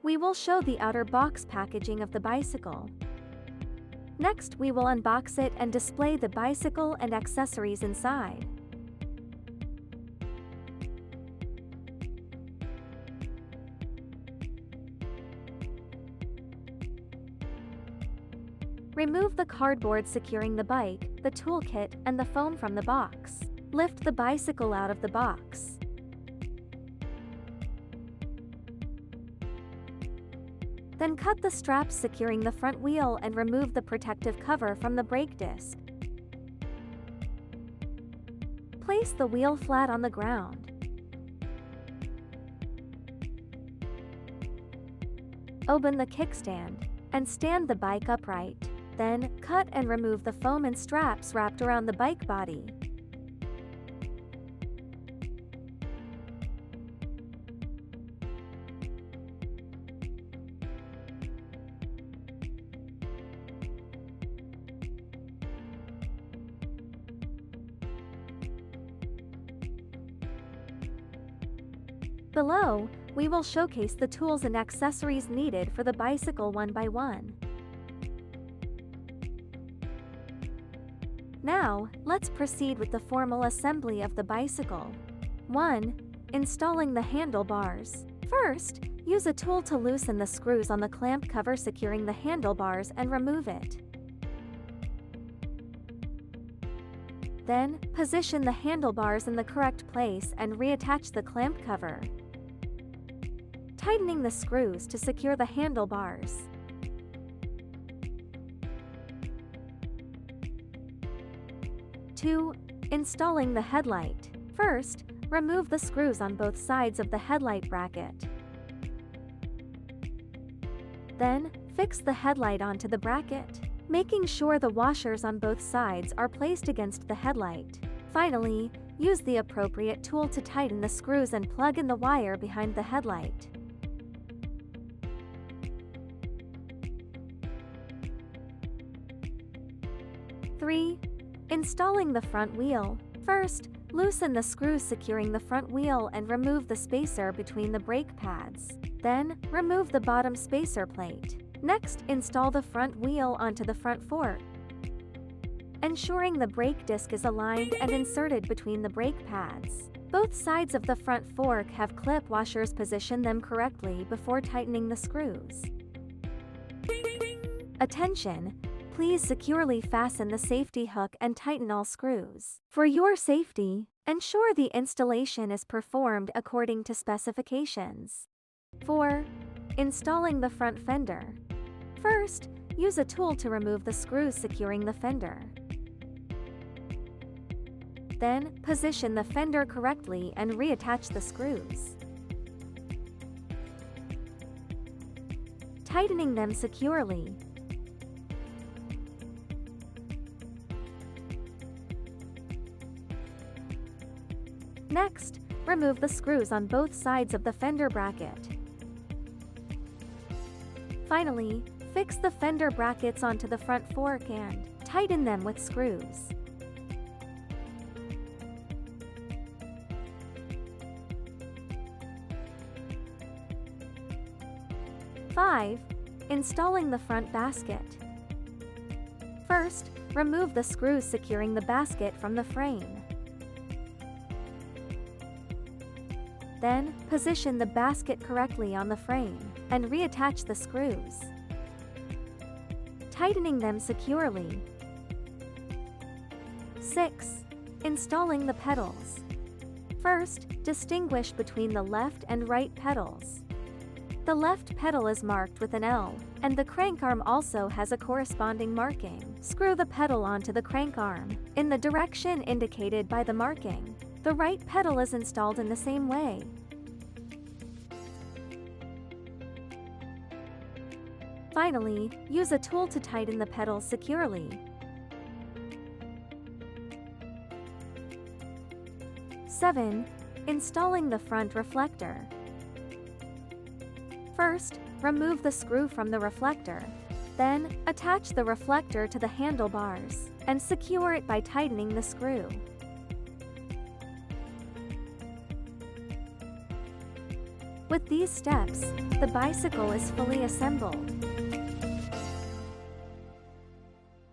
we will show the outer box packaging of the bicycle. Next, we will unbox it and display the bicycle and accessories inside. Remove the cardboard securing the bike, the toolkit, and the foam from the box. Lift the bicycle out of the box. Then cut the straps securing the front wheel and remove the protective cover from the brake disc. Place the wheel flat on the ground. Open the kickstand and stand the bike upright. Then, cut and remove the foam and straps wrapped around the bike body. Below, we will showcase the tools and accessories needed for the bicycle one by one. Now, let's proceed with the formal assembly of the bicycle. 1. Installing the handlebars. First, use a tool to loosen the screws on the clamp cover securing the handlebars and remove it. Then, position the handlebars in the correct place and reattach the clamp cover, tightening the screws to secure the handlebars. 2. Installing the headlight. First, remove the screws on both sides of the headlight bracket. Then, fix the headlight onto the bracket, making sure the washers on both sides are placed against the headlight. Finally, use the appropriate tool to tighten the screws and plug in the wire behind the headlight. Three. Installing the front wheel. First, loosen the screws securing the front wheel and remove the spacer between the brake pads. Then, remove the bottom spacer plate. Next, install the front wheel onto the front fork, ensuring the brake disc is aligned and inserted between the brake pads. Both sides of the front fork have clip washers. Position them correctly before tightening the screws. Attention! Please securely fasten the safety hook and tighten all screws. For your safety, ensure the installation is performed according to specifications. 4. Installing the front fender. First, use a tool to remove the screws securing the fender. Then, position the fender correctly and reattach the screws, tightening them securely. Next, remove the screws on both sides of the fender bracket. Finally, fix the fender brackets onto the front fork and tighten them with screws. Five. Installing the front basket. First, remove the screws securing the basket from the frame. Then, position the basket correctly on the frame and reattach the screws, tightening them securely. 6. Installing the pedals. First, distinguish between the left and right pedals. The left pedal is marked with an L, and the crank arm also has a corresponding marking. Screw the pedal onto the crank arm in the direction indicated by the marking. The right pedal is installed in the same way. Finally, use a tool to tighten the pedals securely. 7. Installing the front reflector. First, remove the screw from the reflector. Then, attach the reflector to the handlebars and secure it by tightening the screw. With these steps, the bicycle is fully assembled.